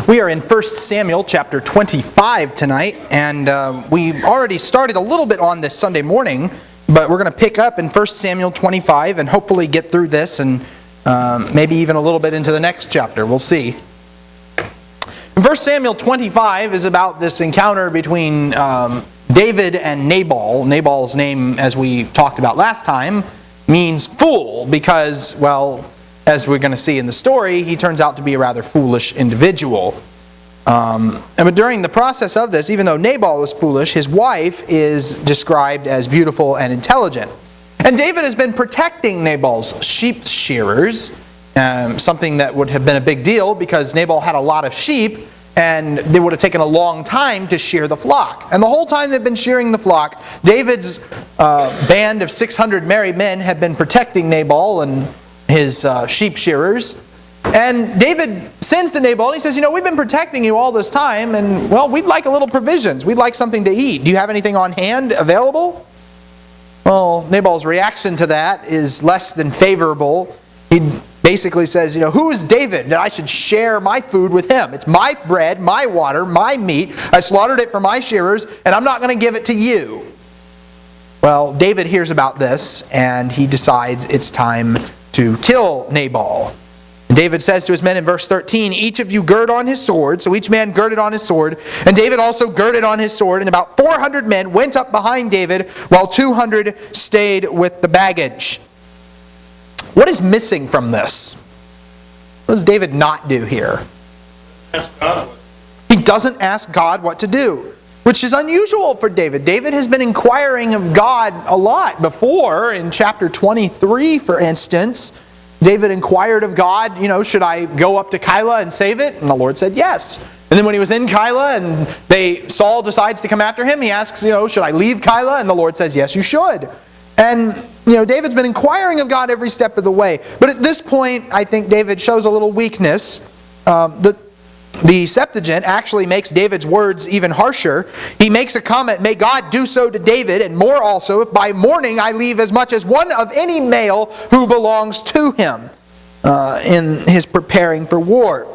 We are in 1 Samuel chapter 25 tonight, and we already started a little bit on this Sunday morning, but we're going to pick up in 1 Samuel 25 and hopefully get through this and maybe even a little bit into the next chapter. We'll see. 1 Samuel 25 is about this encounter between David and Nabal. Nabal's name, as we talked about last time, means fool because, well, as we're going to see in the story, he turns out to be a rather foolish individual. But during the process of this, even though Nabal is foolish, his wife is described as beautiful and intelligent. And David has been protecting Nabal's sheep shearers, something that would have been a big deal because Nabal had a lot of sheep and it would have taken a long time to shear the flock. And the whole time they've been shearing the flock, David's band of 600 merry men had been protecting Nabal and his sheep shearers. And David sends to Nabal and he says, we've been protecting you all this time and, well, we'd like a little provisions. We'd like something to eat. Do you have anything on hand available? Well, Nabal's reaction to that is less than favorable. He basically says, who is David that I should share my food with him? It's my bread, my water, my meat. I slaughtered it for my shearers and I'm not going to give it to you. Well, David hears about this and he decides it's time to kill Nabal. And David says to his men in verse 13, each of you gird on his sword. So each man girded on his sword. And David also girded on his sword. And about 400 men went up behind David, while 200 stayed with the baggage. What is missing from this? What does David not do here? He doesn't ask God what to do, which is unusual for David. David has been inquiring of God a lot before. In chapter 23, for instance, David inquired of God, should I go up to Keilah and save it? And the Lord said yes. And then when he was in Keilah and Saul decides to come after him, he asks, should I leave Keilah? And the Lord says, yes, you should. And, David's been inquiring of God every step of the way. But at this point, I think David shows a little weakness. The Septuagint actually makes David's words even harsher. He makes a comment, may God do so to David, and more also, if by morning I leave as much as one of any male who belongs to him in his preparing for war.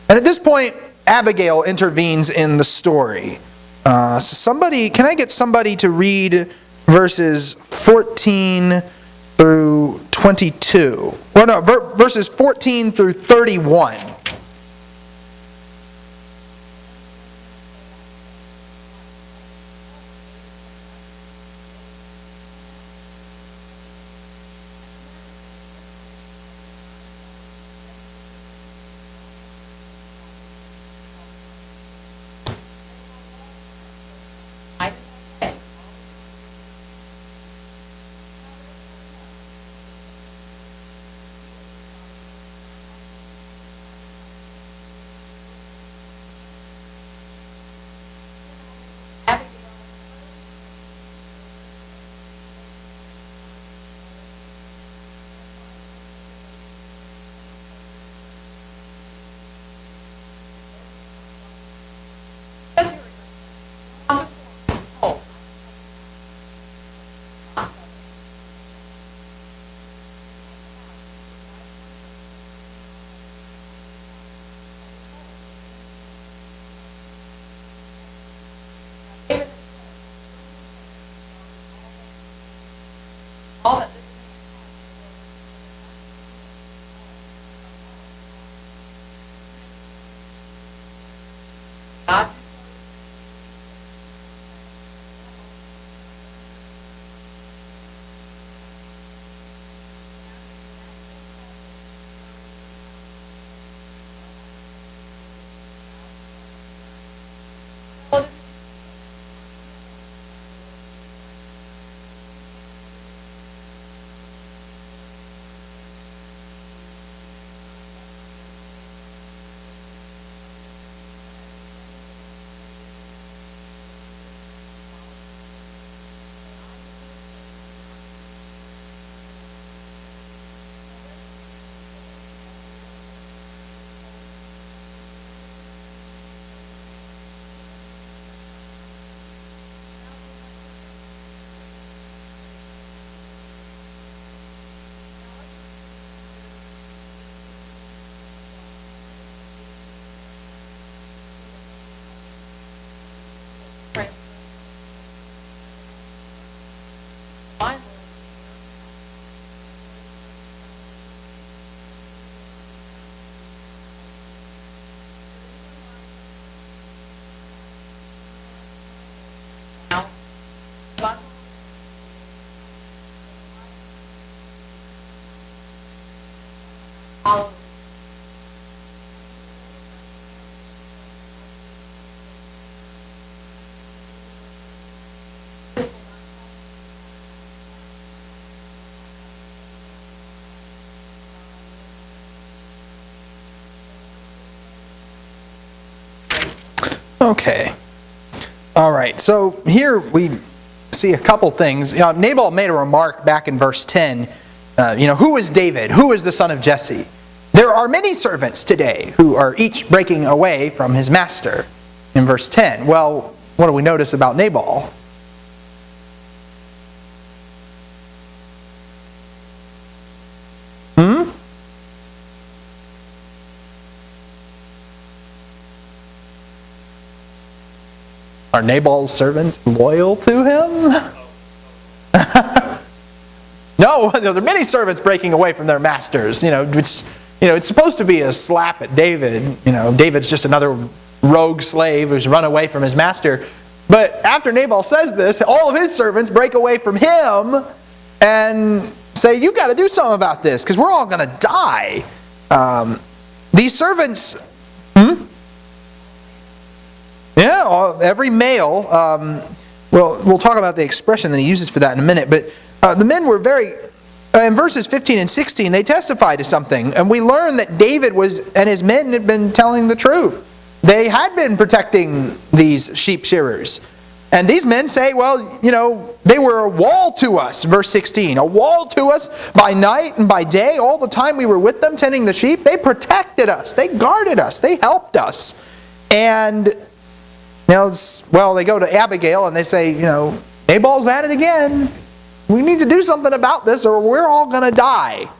And at this point, Abigail intervenes in the story. Can I get somebody to read verses 14 through 22? Well, no, verses 14 through 31. Okay. All right, so here we see a couple things. Nabal made a remark back in verse 10. Who is David? Who is the son of Jesse? There are many servants today who are each breaking away from his master. In verse 10. Well, what do we notice about Nabal? Are Nabal's servants loyal to him? No, there are many servants breaking away from their masters. It's supposed to be a slap at David. David's just another rogue slave who's run away from his master. But after Nabal says this, all of his servants break away from him and say, "You've got to do something about this because we're all going to die." These servants... Yeah, every male, we'll talk about the expression that he uses for that in a minute, but the men were very, in verses 15 and 16, they testify to something, and we learn that David and his men had been telling the truth. They had been protecting these sheep shearers. And these men say, well, they were a wall to us, verse 16, a wall to us by night and by day, all the time we were with them tending the sheep. They protected us, they guarded us, they helped us. And they go to Abigail and they say, Nabal's at it again. We need to do something about this or we're all going to die.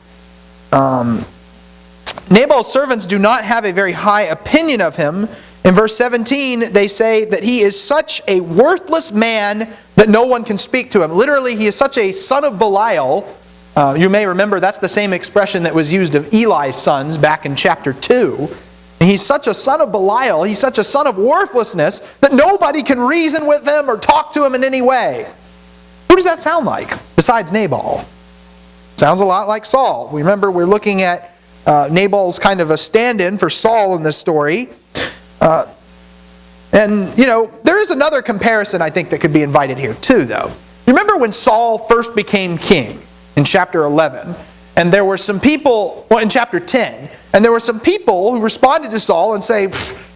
Nabal's servants do not have a very high opinion of him. In verse 17, they say that he is such a worthless man that no one can speak to him. Literally, he is such a son of Belial. You may remember that's the same expression that was used of Eli's sons back in chapter 2. He's such a son of Belial, he's such a son of worthlessness that nobody can reason with him or talk to him in any way. Who does that sound like besides Nabal? Sounds a lot like Saul. Remember, we're looking at Nabal's kind of a stand-in for Saul in this story. There is another comparison I think that could be invited here too, though. Remember when Saul first became king in chapter 11? And there were some people, in chapter 10, and there were some people who responded to Saul and say,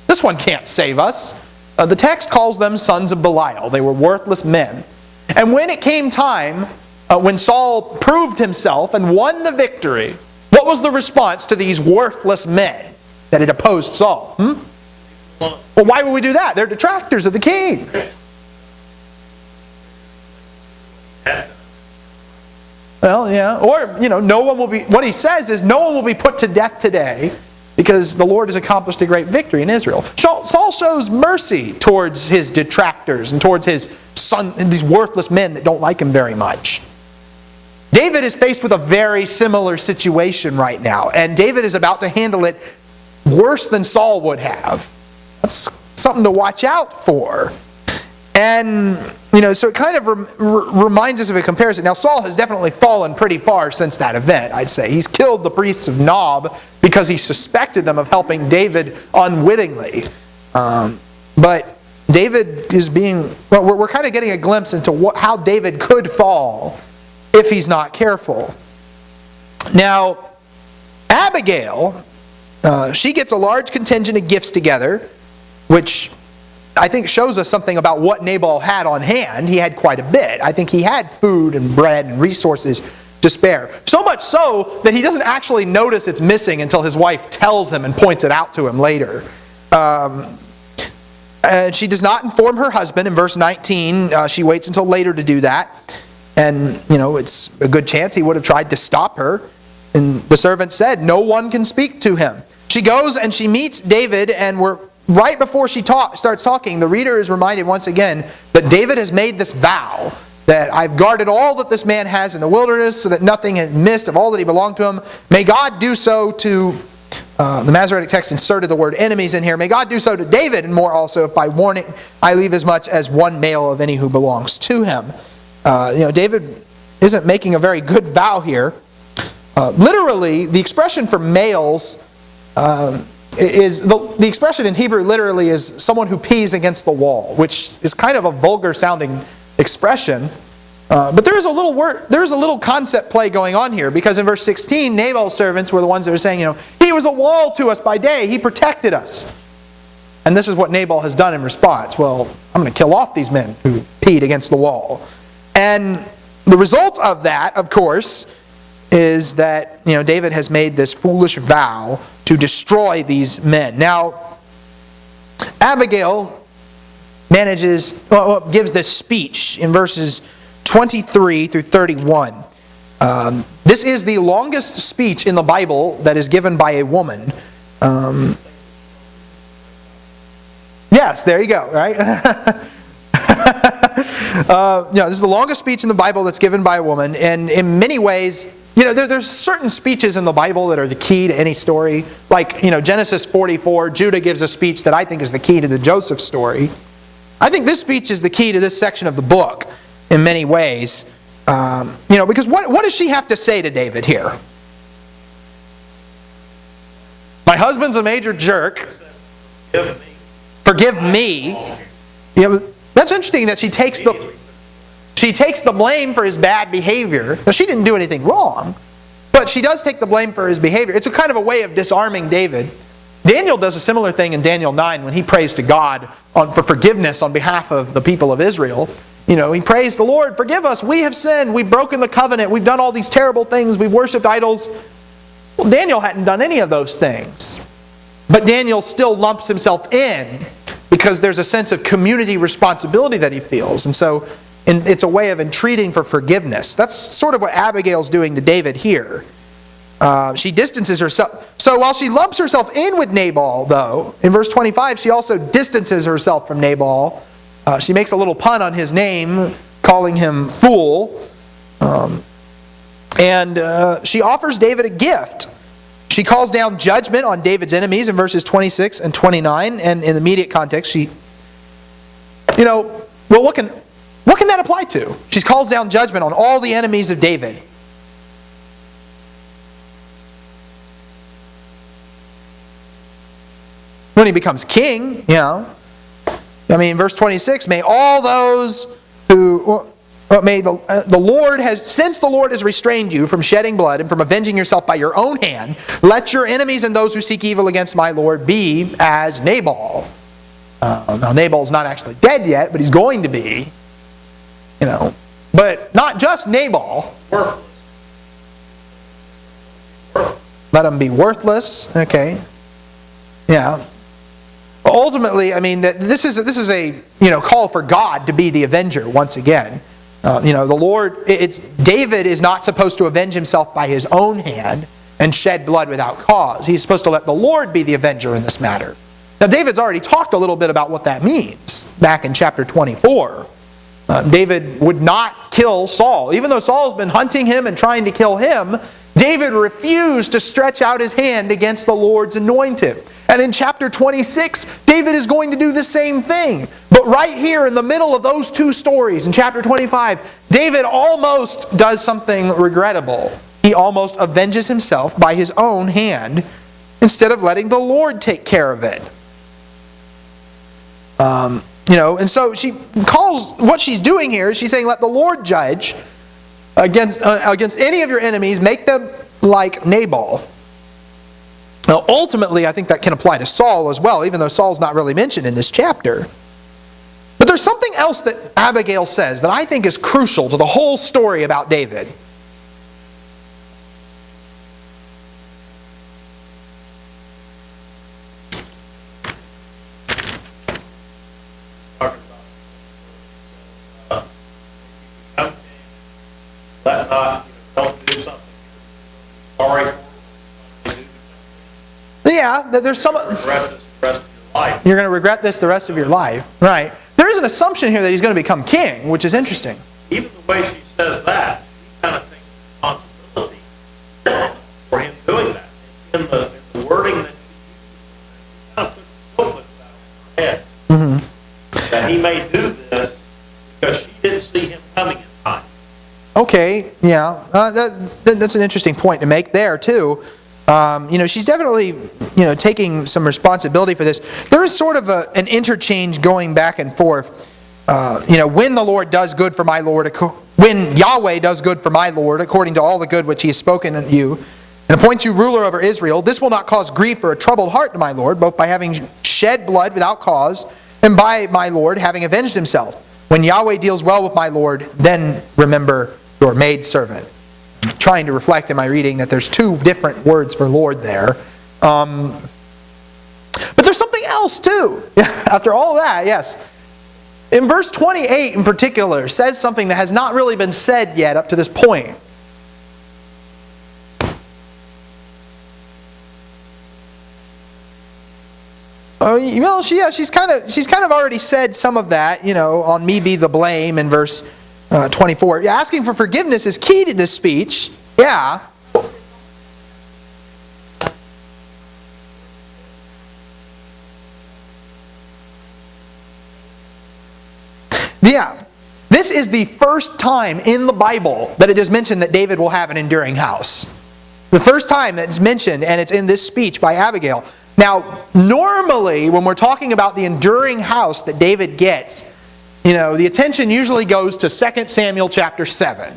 this one can't save us. The text calls them sons of Belial. They were worthless men. And when it came time, when Saul proved himself and won the victory, what was the response to these worthless men that had opposed Saul? Well, why would we do that? They're detractors of the king. Well, yeah. Or, no one will be, what he says is, no one will be put to death today because the Lord has accomplished a great victory in Israel. Saul shows mercy towards his detractors and towards his son, these worthless men that don't like him very much. David is faced with a very similar situation right now, and David is about to handle it worse than Saul would have. That's something to watch out for. And, so it kind of reminds us of a comparison. Now, Saul has definitely fallen pretty far since that event, I'd say. He's killed the priests of Nob because he suspected them of helping David unwittingly. But David is we're kind of getting a glimpse into how David could fall if he's not careful. Now, Abigail, she gets a large contingent of gifts together, which I think shows us something about what Nabal had on hand. He had quite a bit. I think he had food and bread and resources to spare. So much so that he doesn't actually notice it's missing until his wife tells him and points it out to him later. And she does not inform her husband. In verse 19, she waits until later to do that. And, it's a good chance he would have tried to stop her. And the servant said, no one can speak to him. She goes and she meets David, and right before she starts talking, the reader is reminded once again that David has made this vow that I've guarded all that this man has in the wilderness so that nothing is missed of all that he belonged to him. May God do so to, the Masoretic text inserted the word enemies in here, may God do so to David and more also if by warning I leave as much as one male of any who belongs to him. David isn't making a very good vow here. Literally, the expression for males is the expression in Hebrew literally is someone who pees against the wall, which is kind of a vulgar sounding expression. But there is a little concept play going on here, because in verse 16, Nabal's servants were the ones that were saying, he was a wall to us by day, he protected us. And this is what Nabal has done in response. Well, I'm going to kill off these men who peed against the wall. And the result of that, of course, is that David has made this foolish vow to destroy these men. Now, Abigail gives this speech in verses 23 through 31. This is the longest speech in the Bible that is given by a woman. Yes, there you go, right? This is the longest speech in the Bible that's given by a woman, and in many ways, there's certain speeches in the Bible that are the key to any story. Like, Genesis 44, Judah gives a speech that I think is the key to the Joseph story. I think this speech is the key to this section of the book in many ways. Because what does she have to say to David here? My husband's a major jerk. Forgive me. That's interesting that she takes the blame for his bad behavior. Now, she didn't do anything wrong, but she does take the blame for his behavior. It's a kind of a way of disarming David. Daniel does a similar thing in Daniel 9 when he prays to God for forgiveness on behalf of the people of Israel. He prays the Lord, forgive us, we have sinned, we've broken the covenant, we've done all these terrible things, we've worshipped idols. Well, Daniel hadn't done any of those things. But Daniel still lumps himself in because there's a sense of community responsibility that he feels. And so it's a way of entreating for forgiveness. That's sort of what Abigail's doing to David here. She distances herself. So while she lumps herself in with Nabal, though, in verse 25, she also distances herself from Nabal. She makes a little pun on his name, calling him fool. And she offers David a gift. She calls down judgment on David's enemies in verses 26 and 29. And in the immediate context, what can that apply to? She calls down judgment on all the enemies of David. When he becomes king, verse 26, may all those who... May the Lord since the Lord has restrained you from shedding blood and from avenging yourself by your own hand, let your enemies and those who seek evil against my Lord be as Nabal. Now Nabal's not actually dead yet, but he's going to be. But not just Nabal. Let him be worthless. Okay. Yeah. Ultimately, this is a call for God to be the avenger once again. The Lord, David is not supposed to avenge himself by his own hand and shed blood without cause. He's supposed to let the Lord be the avenger in this matter. Now, David's already talked a little bit about what that means back in chapter 24. David would not kill Saul. Even though Saul's been hunting him and trying to kill him, David refused to stretch out his hand against the Lord's anointed. And in chapter 26, David is going to do the same thing. But right here in the middle of those two stories, in chapter 25, David almost does something regrettable. He almost avenges himself by his own hand instead of letting the Lord take care of it. And so she calls, what she's doing here is she's saying, let the Lord judge against any of your enemies, make them like Nabal. Now, ultimately, I think that can apply to Saul as well, even though Saul's not really mentioned in this chapter. But there's something else that Abigail says that I think is crucial to the whole story about David. Yeah, there's some... You're going to regret this the rest of your life. Right. There is an assumption here that he's going to become king, which is interesting. Even the way she says that, she kind of thinks responsibility for him doing that. In the wording that she kind of puts that on her head. Mm-hmm. That he may do this because she didn't see him coming in time. Okay, yeah. That's an interesting point to make there, too. She's definitely, taking some responsibility for this. There is sort of an interchange going back and forth. When the Lord does good for my Lord, when Yahweh does good for my Lord, according to all the good which He has spoken to you, and appoints you ruler over Israel. This will not cause grief or a troubled heart to my Lord, both by having shed blood without cause, and by my Lord having avenged himself. When Yahweh deals well with my Lord, then remember your maidservant. I'm trying to reflect in my reading that there's two different words for Lord there. But there's something else too. After all of that, yes. In verse 28 in particular, says something that has not really been said yet up to this point. Well, she's kind of already said some of that, on me be the blame in verse 24. Asking for forgiveness is key to this speech. Yeah. Yeah. This is the first time in the Bible that it is mentioned that David will have an enduring house. The first time that it's mentioned, and it's in this speech by Abigail. Now, normally, when we're talking about the enduring house that David gets, the attention usually goes to 2 Samuel chapter 7,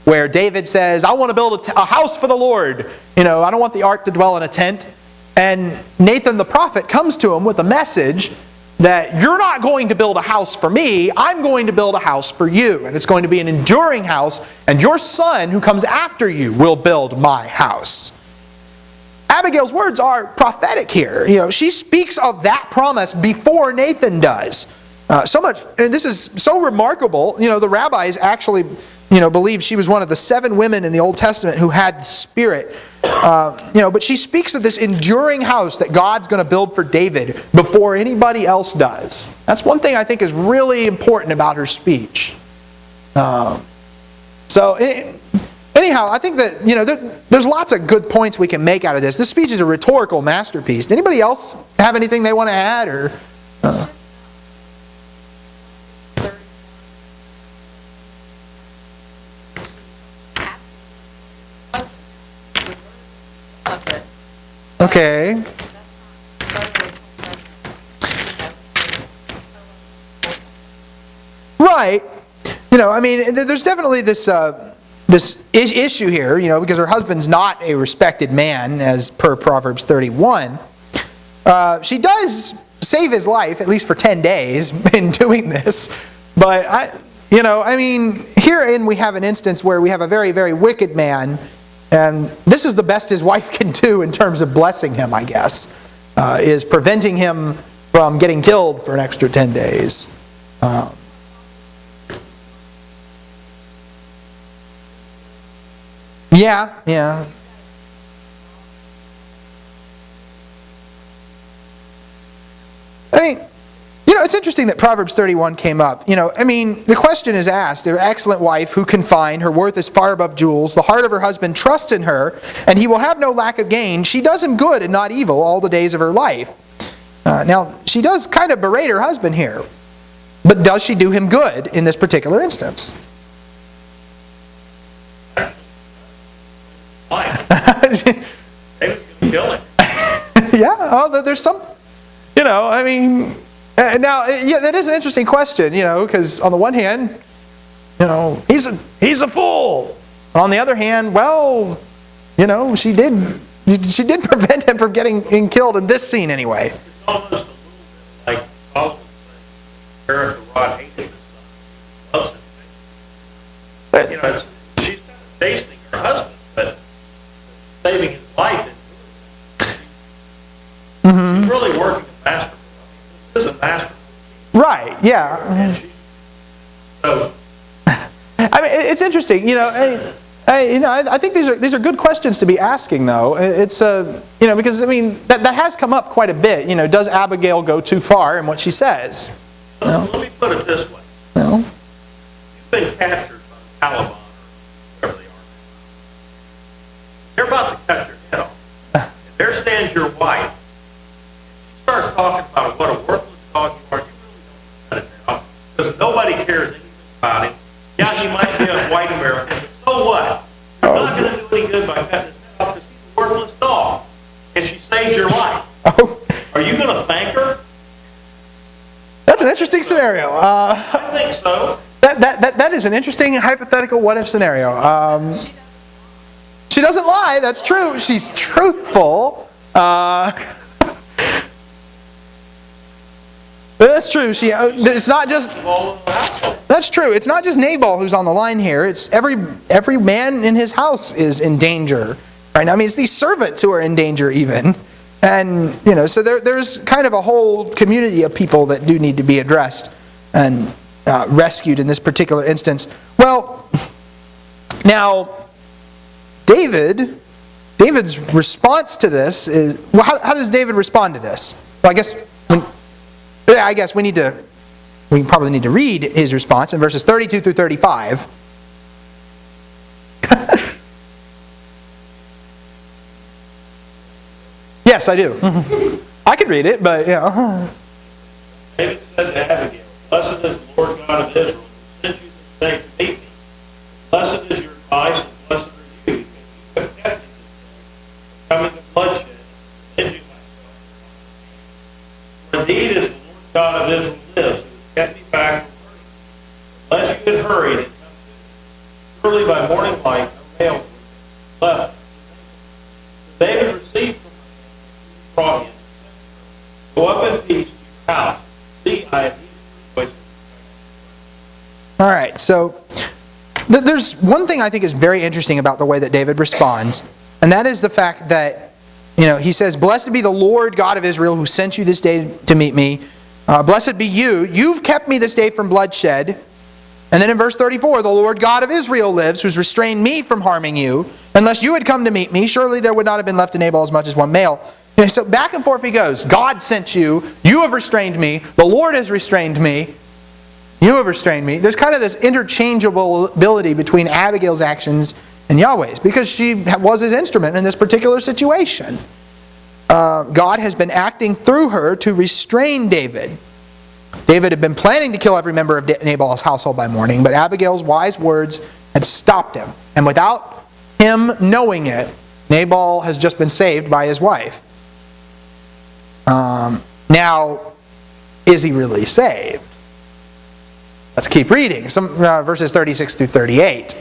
where David says, I want to build a house for the Lord. I don't want the ark to dwell in a tent. And Nathan the prophet comes to him with a message that you're not going to build a house for me, I'm going to build a house for you. And it's going to be an enduring house, and your son who comes after you will build my house. Abigail's words are prophetic here. She speaks of that promise before Nathan does. So much, and this is so remarkable. The rabbis actually, believe she was one of the 7 women in the Old Testament who had the Spirit. But she speaks of this enduring house that God's going to build for David before anybody else does. That's one thing I think is really important about her speech. Anyhow, I think that there's lots of good points we can make out of this. This speech is a rhetorical masterpiece. Anybody else have anything they want to add? Or okay. Right. There's definitely this issue here, because her husband's not a respected man, as per Proverbs 31. She does save his life, at least for 10 days, in doing this. But, herein we have an instance where we have a very, very wicked man, and this is the best his wife can do in terms of blessing him, I guess, is preventing him from getting killed for an extra 10 days. Yeah. It's interesting that Proverbs 31 came up. The question is asked, an excellent wife who can find, her worth is far above jewels, the heart of her husband trusts in her, and he will have no lack of gain. She does him good and not evil all the days of her life. Now, she does kind of berate her husband here, but does she do him good in this particular instance? David's going to kill him. Yeah, there's some, now, that is an interesting question, because on the one hand, he's a fool. On the other hand, she did prevent him from getting killed in this scene anyway. It's almost a little bit like Paul was saying, Aaron the rod hated his son. Loves him. But, she's kind of chastening her husband, but saving his life. She's really working a masterful. This is a masterful. Right, yeah. And so, it's interesting, I think these are good questions to be asking, though. It's because that has come up quite a bit. Does Abigail go too far in what she says? let me put it this way. No. You've been captured by the Taliban, or whatever they are. They're about to cut your head off. And there stands your wife. She starts talking about what a worthless dog you are. You really don't cut it now, because nobody cares anything about him. Yeah, he might be a white American, but so what? You're not going to do any good by cutting his head off because he's a worthless dog. And she saves your life. Are you going to thank her? That's an interesting scenario. I think so. That is an interesting hypothetical what-if scenario. She doesn't lie, that's true. She's truthful. That's true. It's not just... That's true. It's not just Nabal who's on the line here. It's every man in his house is in danger. Right? I mean, it's these servants who are in danger even. And, so there's kind of a whole community of people that do need to be addressed and rescued in this particular instance. Well, now, David's response to this is... Well, how does David respond to this? Well, I guess we probably need to read his response in verses 32 through 35. Yes, I do. I could read it, but yeah. David said to Abigail, "Blessed is the Lord God of Israel, who sent you this day to meet me. Blessed is your advice, and blessed are you, because you have kept me this day from coming to bloodshed and avenging myself. For indeed, as the Lord God of Israel lives, who has kept me back from hurting you, unless you had hurried and come to me, surely by morning light no male would have left." So David received from brought him. Go up in peace to your house. See, I have heeded your voice. All right, so there's one thing I think is very interesting about the way that David responds, and that is the fact that, he says, "Blessed be the Lord God of Israel who sent you this day to meet me. Blessed be you. You've kept me this day from bloodshed." And then in verse 34, "The Lord God of Israel lives, who's restrained me from harming you. Unless you had come to meet me, surely there would not have been left in Nabal as much as one male." So back and forth he goes. God sent you. You have restrained me. The Lord has restrained me. You have restrained me. There's kind of this interchangeable ability between Abigail's actions and Yahweh's, because she was his instrument in this particular situation. God has been acting through her to restrain David. David had been planning to kill every member of Nabal's household by morning, but Abigail's wise words had stopped him. And without him knowing it, Nabal has just been saved by his wife. Now, is he really saved? Let's keep reading. Some verses 36 through 38.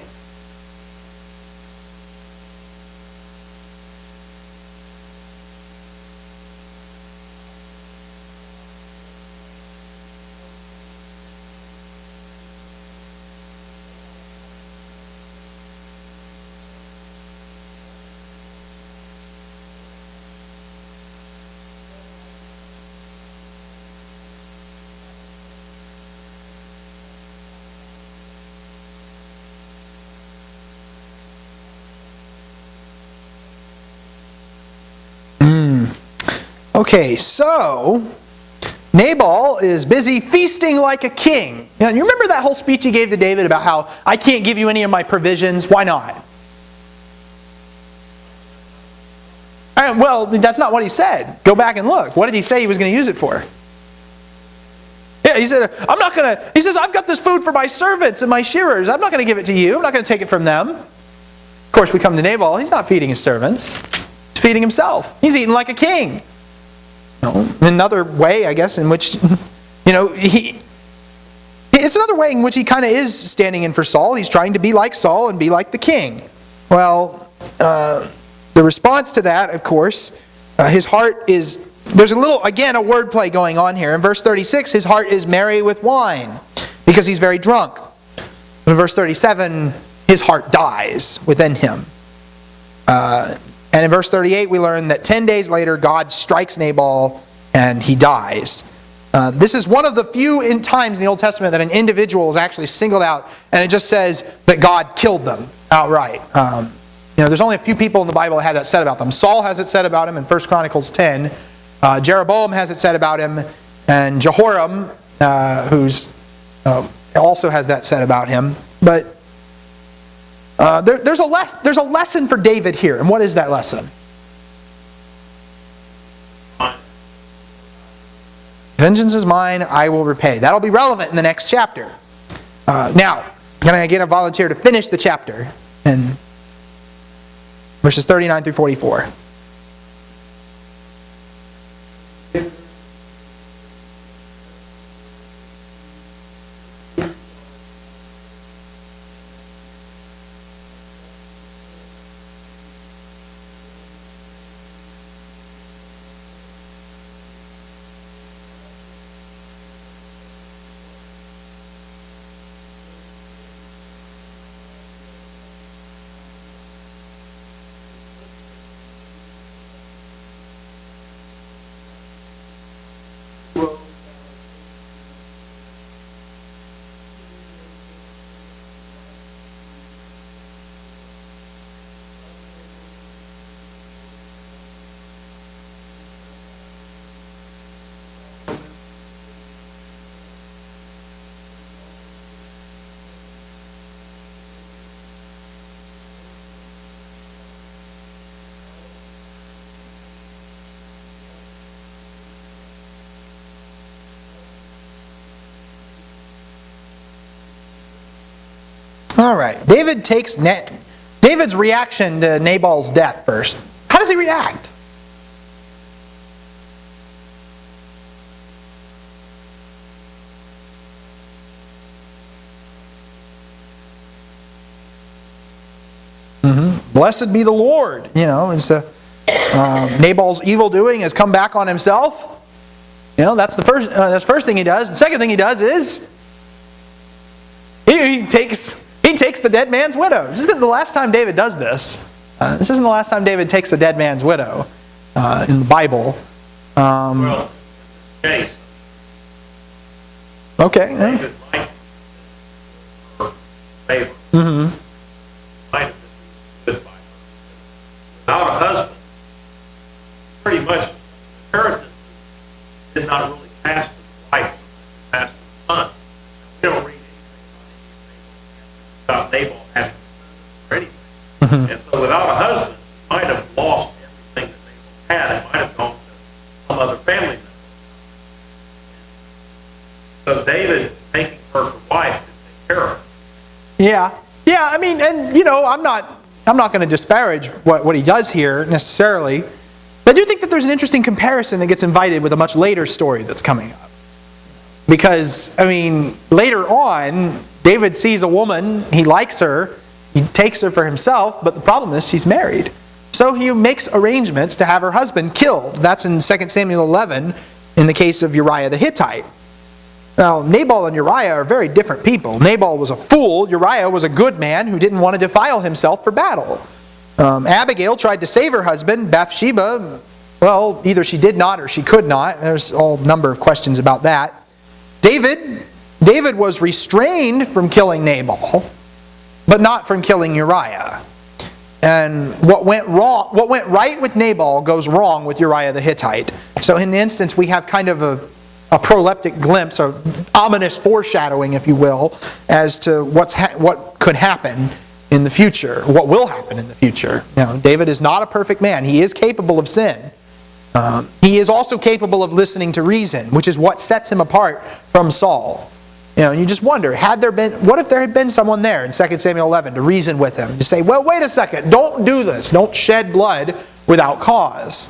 Okay, so Nabal is busy feasting like a king. You remember that whole speech he gave to David about how I can't give you any of my provisions? Why not? Well, that's not what he said. Go back and look. What did he say he was going to use it for? Yeah, he said, he says, I've got this food for my servants and my shearers. I'm not going to give it to you. I'm not going to take it from them. Of course, we come to Nabal. He's not feeding his servants. He's feeding himself. He's eating like a king. Another way, I guess, in which, it's another way in which he kind of is standing in for Saul. He's trying to be like Saul and be like the king. Well, the response to that, of course, his heart is, there's a wordplay going on here. In verse 36, his heart is merry with wine because he's very drunk. In verse 37, his heart dies within him. And in verse 38, we learn that 10 days later, God strikes Nabal and he dies. This is one of the few times in the Old Testament that an individual is actually singled out, and it just says that God killed them outright. There's only a few people in the Bible that have that said about them. Saul has it said about him in 1 Chronicles 10. Jeroboam has it said about him, and Jehoram, who's also has that said about him. But there's a lesson for David here, and what is that lesson? Vengeance is mine, I will repay. That'll be relevant in the next chapter. Now, can I get a volunteer to finish the chapter in verses 39 through 44? All right. David's reaction to Nabal's death first. How does he react? Blessed be the Lord. It's Nabal's evil doing has come back on himself. That's the first thing he does. The second thing he does is he takes the dead man's widow. This isn't the last time David does this. This isn't the last time David takes a dead man's widow in the Bible. Well, case. Okay. David might her favor. Might have been good by her. Without a husband, pretty much inheritance did not really pass to the wife, it passed to the son. We don't read anything about Nabal having or anything. And so without a husband, he might have lost everything that Nabal had. It might have gone to some other family member. So David taking her for wife to take care of her. Yeah. I mean, and I'm not going to disparage what he does here necessarily. But I do think that there's an interesting comparison that gets invited with a much later story that's coming up. Because, later on, David sees a woman, he likes her, he takes her for himself, but the problem is she's married. So he makes arrangements to have her husband killed. That's in 2 Samuel 11 in the case of Uriah the Hittite. Now, Nabal and Uriah are very different people. Nabal was a fool. Uriah was a good man who didn't want to defile himself for battle. Abigail tried to save her husband, Bathsheba. Well, either she did not or she could not. There's a number of questions about that. David was restrained from killing Nabal, but not from killing Uriah. And what went right with Nabal goes wrong with Uriah the Hittite. So in the instance, we have kind of a proleptic glimpse, or ominous foreshadowing, if you will, as to what could happen in the future, what will happen in the future. David is not a perfect man. He is capable of sin. He is also capable of listening to reason, which is what sets him apart from Saul. And you just wonder, what if there had been someone there in 2 Samuel 11 to reason with him, to say, well, wait a second, don't do this, don't shed blood without cause.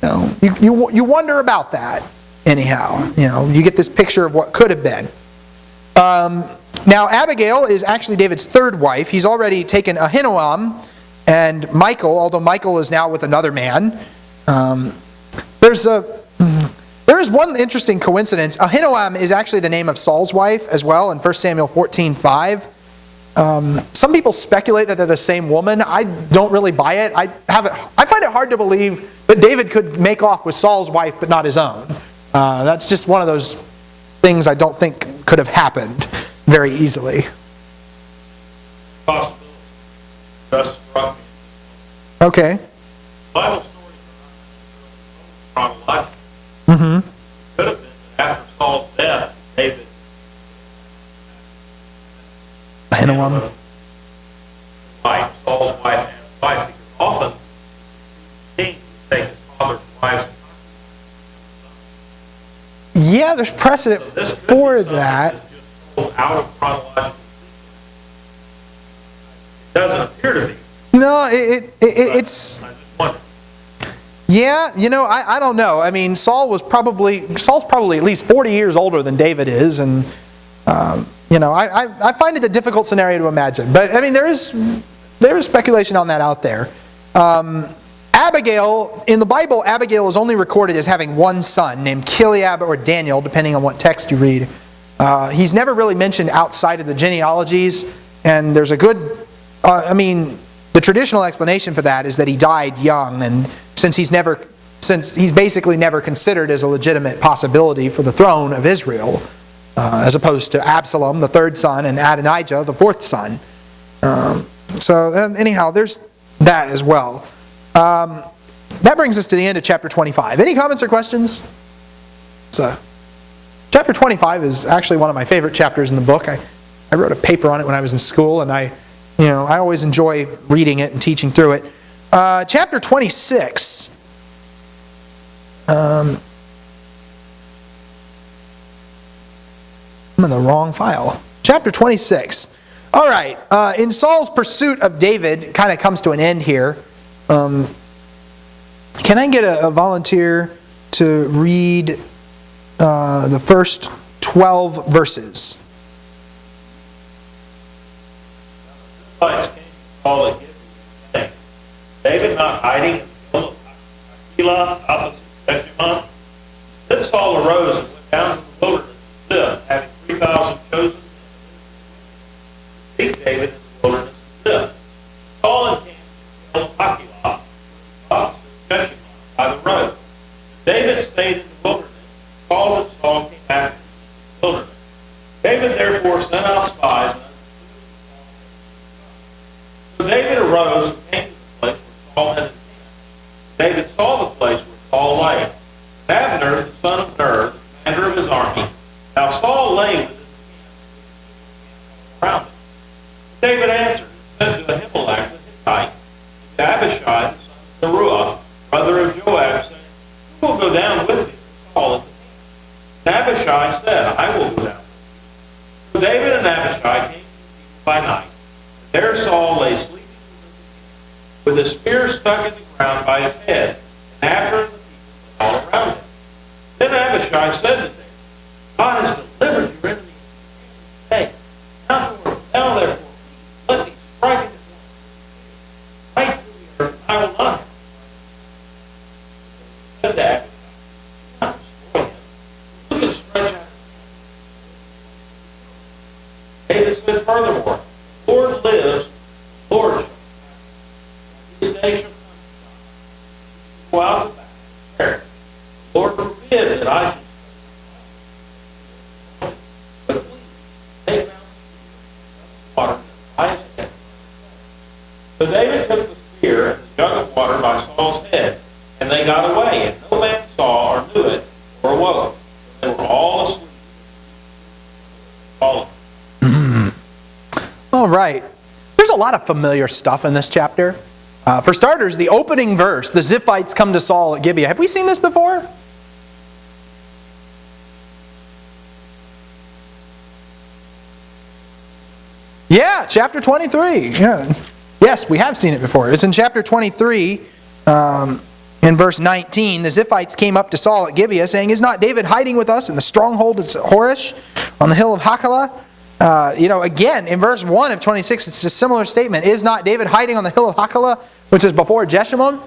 You wonder about that. Anyhow, you get this picture of what could have been. Now, Abigail is actually David's third wife. He's already taken Ahinoam and Michal, although Michal is now with another man. There is one interesting coincidence. Ahinoam is actually the name of Saul's wife as well in 1 Samuel 14:5. Some people speculate that they're the same woman. I don't really buy it. I find it hard to believe that David could make off with Saul's wife but not his own. That's just one of those things I don't think could have happened very easily. Possibility. Just struck me. Okay. Bible stories are not chronological. It could have been that after Saul's death, David Ahinoam. Saul's wife and his wife, because often kings take his father's wives. Yeah, there's precedent for that. Out of chronological sequence. It doesn't appear to be. No, it's. I just wonder. Yeah, I don't know. Saul's probably at least 40 years older than David is, and I find it a difficult scenario to imagine. But there is speculation on that out there. Abigail, in the Bible, Abigail is only recorded as having one son named Chileab or Daniel, depending on what text you read. He's never really mentioned outside of the genealogies, and there's a good, the traditional explanation for that is that he died young, and since he's basically never considered as a legitimate possibility for the throne of Israel, as opposed to Absalom, the third son, and Adonijah, the fourth son. Anyhow, there's that as well. That brings us to the end of chapter 25. Any comments or questions? Chapter 25 is actually one of my favorite chapters in the book. I wrote a paper on it when I was in school, and I always enjoy reading it and teaching through it. Chapter 26. I'm in the wrong file. Chapter 26. All right, in Saul's pursuit of David, kind of comes to an end here. Can I get a volunteer to read the first 12 verses? Came to Saul at Gibeah, saying, David not hiding in the hill of Hakilah opposite Jeshimon? Then Saul arose and went down to the wilderness of Ziph, having 3,000 chosen men to meet David in the wilderness of Ziph. Saul encamped in the hill of Hakilah, opposite Jeshimon, by the road. David stayed in the wilderness. Saul came after him in the wilderness. David therefore sent out spies and so David arose and came to the place where Saul had encamped. David saw the place where Saul lay. And Abner, the son of Ner, the commander of his army, now Saul lay within the camp around him. David answered and said to Ahimelech the Hittite, and to Abishai, the son of Zeruiah, brother of Joab, saying, Who will go down with me to Saul at the camp? And Abishai said, I will go down with you. So David and Abishai came to the people by night. There Saul lay sleeping with a spear stuck in the ground by his head, and after him the people lay all around him. Then Abishai said to David, God has delivered your enemy into your hand today. Now therefore, let me strike it right through the earth, and I will not have to said to Abishai, do not destroy him. Look and stretch out. David said furthermore, the Lord lives, the Lord shall his day shall come to go out of the battle and perish. The Lord forbid that I should but please take down the water and apply his head. So David took the spear and the jug of water by Saul's head, and they got away, and no man saw or knew it or awoke. They were all asleep. All of them. All right. There's a lot of familiar stuff in this chapter. For starters, the opening verse, the Ziphites come to Saul at Gibeah. Have we seen this before? Yeah, chapter 23. Yeah. Yes, we have seen it before. It's in chapter 23, in verse 19. The Ziphites came up to Saul at Gibeah, saying, Is not David hiding with us in the stronghold of Horish on the hill of Hakilah? Again, in verse 1 of 26, it's a similar statement. Is not David hiding on the hill of Hakilah, which is before Jeshimon?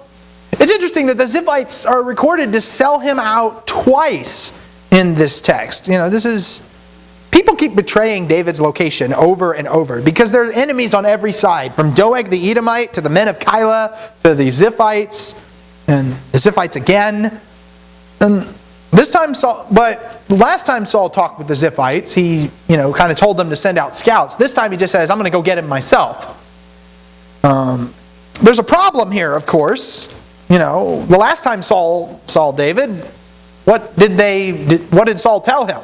It's interesting that the Ziphites are recorded to sell him out twice in this text. People keep betraying David's location over and over because there are enemies on every side, from Doeg the Edomite to the men of Keilah to the Ziphites and the Ziphites again. And last time Saul talked with the Ziphites, he kind of told them to send out scouts. This time he just says, I'm going to go get him myself. There's a problem here, of course. The last time Saul saw David, what did Saul tell him?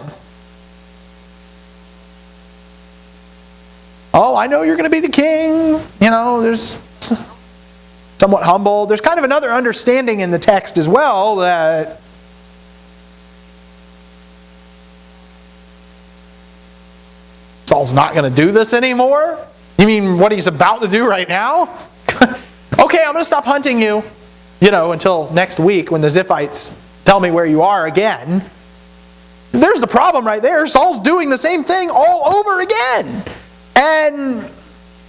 Oh, I know you're going to be the king. There's somewhat humble. There's kind of another understanding in the text as well that Saul's not going to do this anymore? You mean what he's about to do right now? Okay, I'm going to stop hunting you, until next week when the Ziphites tell me where you are again. There's the problem right there. Saul's doing the same thing all over again. And,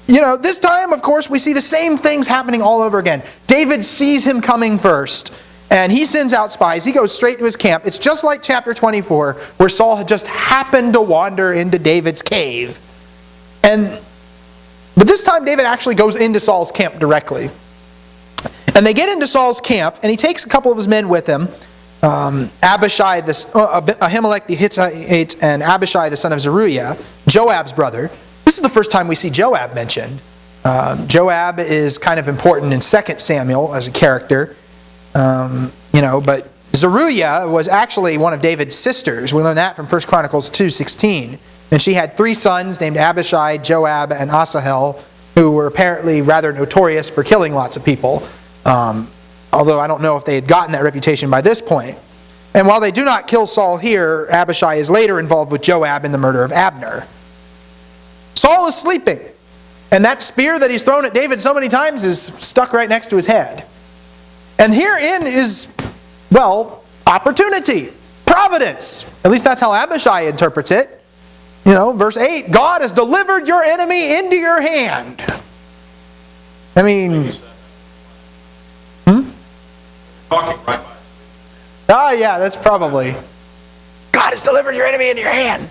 this time, of course, we see the same things happening all over again. David sees him coming first, and he sends out spies. He goes straight to his camp. It's just like chapter 24, where Saul had just happened to wander into David's cave. But this time, David actually goes into Saul's camp directly. And they get into Saul's camp, and he takes a couple of his men with him. Abishai, Ahimelech the Hittite, and Abishai the son of Zeruiah, Joab's brother. This is the first time we see Joab mentioned. Joab is kind of important in 2 Samuel as a character. But Zeruiah was actually one of David's sisters. We learn that from 1 Chronicles 2:16. And she had 3 sons named Abishai, Joab, and Asahel, who were apparently rather notorious for killing lots of people. Although I don't know if they had gotten that reputation by this point. And while they do not kill Saul here, Abishai is later involved with Joab in the murder of Abner. Saul is sleeping. And that spear that he's thrown at David so many times is stuck right next to his head. And herein is, well, opportunity, providence. At least that's how Abishai interprets it. You know, verse 8, God has delivered your enemy into your hand. I mean... Talking right by. Ah, yeah, that's probably... God has delivered your enemy into your hand.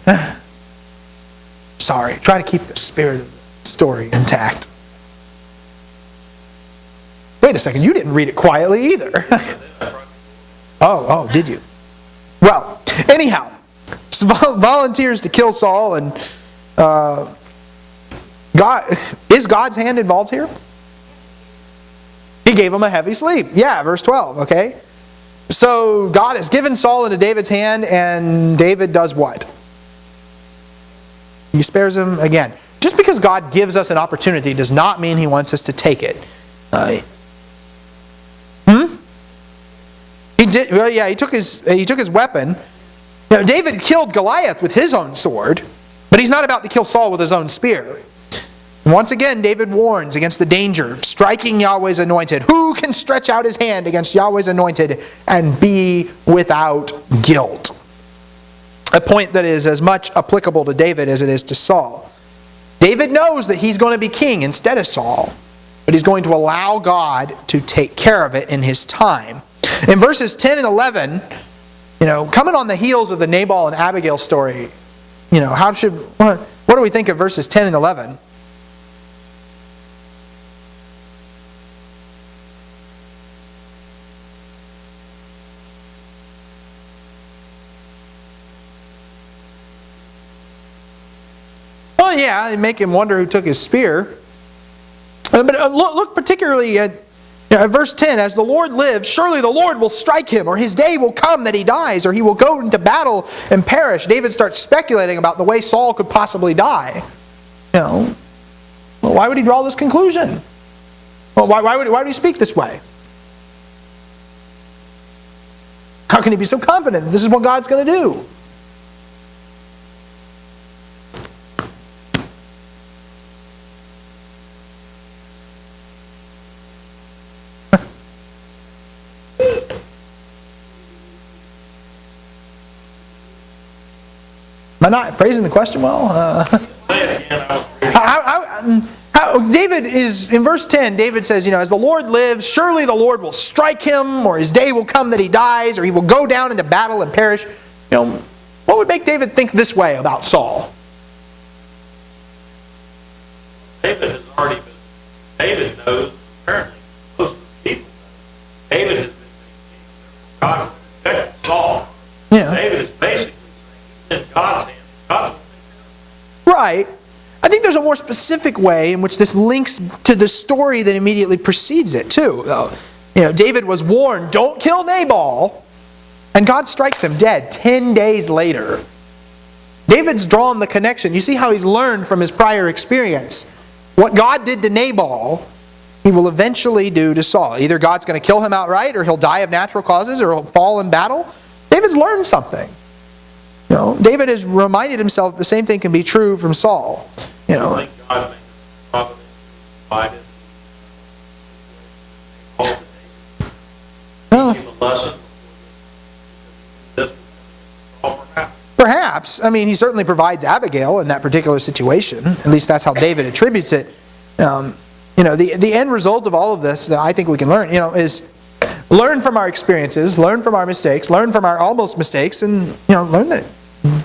Sorry, try to keep the spirit of the story intact. Wait a second, you didn't read it quietly either. Oh, did you? Well, anyhow, volunteers to kill Saul, and is God's hand involved here? He gave him a heavy sleep. Yeah, verse 12, okay? So God has given Saul into David's hand, and David does what? He spares him again. Just because God gives us an opportunity does not mean He wants us to take it. He did. Well, yeah, he took his weapon. Now, David killed Goliath with his own sword, but he's not about to kill Saul with his own spear. Once again, David warns against the danger of striking Yahweh's anointed. Who can stretch out his hand against Yahweh's anointed and be without guilt? A point that is as much applicable to David as it is to Saul. David knows that he's going to be king instead of Saul, but he's going to allow God to take care of it in His time. In verses 10 and 11, coming on the heels of the Nabal and Abigail story, what do we think of verses 10 and 11? Well, yeah, it make him wonder who took his spear. But look particularly at verse 10. As the Lord lives, surely the Lord will strike him, or his day will come that he dies, or he will go into battle and perish. David starts speculating about the way Saul could possibly die. Well, why would he draw this conclusion? Well, why would he speak this way? How can he be so confident that this is what God's going to do? Am I not phrasing the question well? David is, in verse 10, David says, as the Lord lives, surely the Lord will strike him, or his day will come that he dies, or he will go down into battle and perish. What would make David think this way about Saul? David knows, apparently, most of the people know. David has been thinking, God will protect Saul. Yeah. David is basically saying, he's in God's hands. God will take care of him. Right. I think there's a more specific way in which this links to the story that immediately precedes it, too. David was warned, don't kill Nabal, and God strikes him dead 10 days later. David's drawn the connection. You see how he's learned from his prior experience. What God did to Nabal, He will eventually do to Saul. Either God's going to kill him outright, or he'll die of natural causes, or he'll fall in battle. David's learned something. David has reminded himself the same thing can be true from Saul. I think God makes providence provided. Teach him a lesson. Perhaps. I mean, he certainly provides Abigail in that particular situation. At least that's how David attributes it. The end result of all of this that I think we can learn, is learn from our experiences, learn from our mistakes, learn from our almost mistakes, and learn that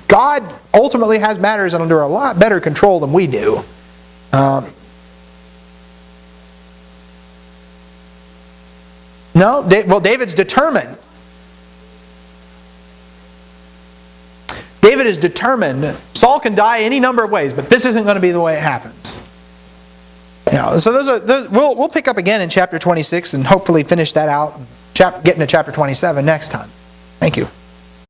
God ultimately has matters under a lot better control than we do. David's determined. David is determined. Saul can die any number of ways, but this isn't going to be the way it happens. So we'll pick up again in chapter 26 and hopefully finish that out, get into chapter 27 next time. Thank you.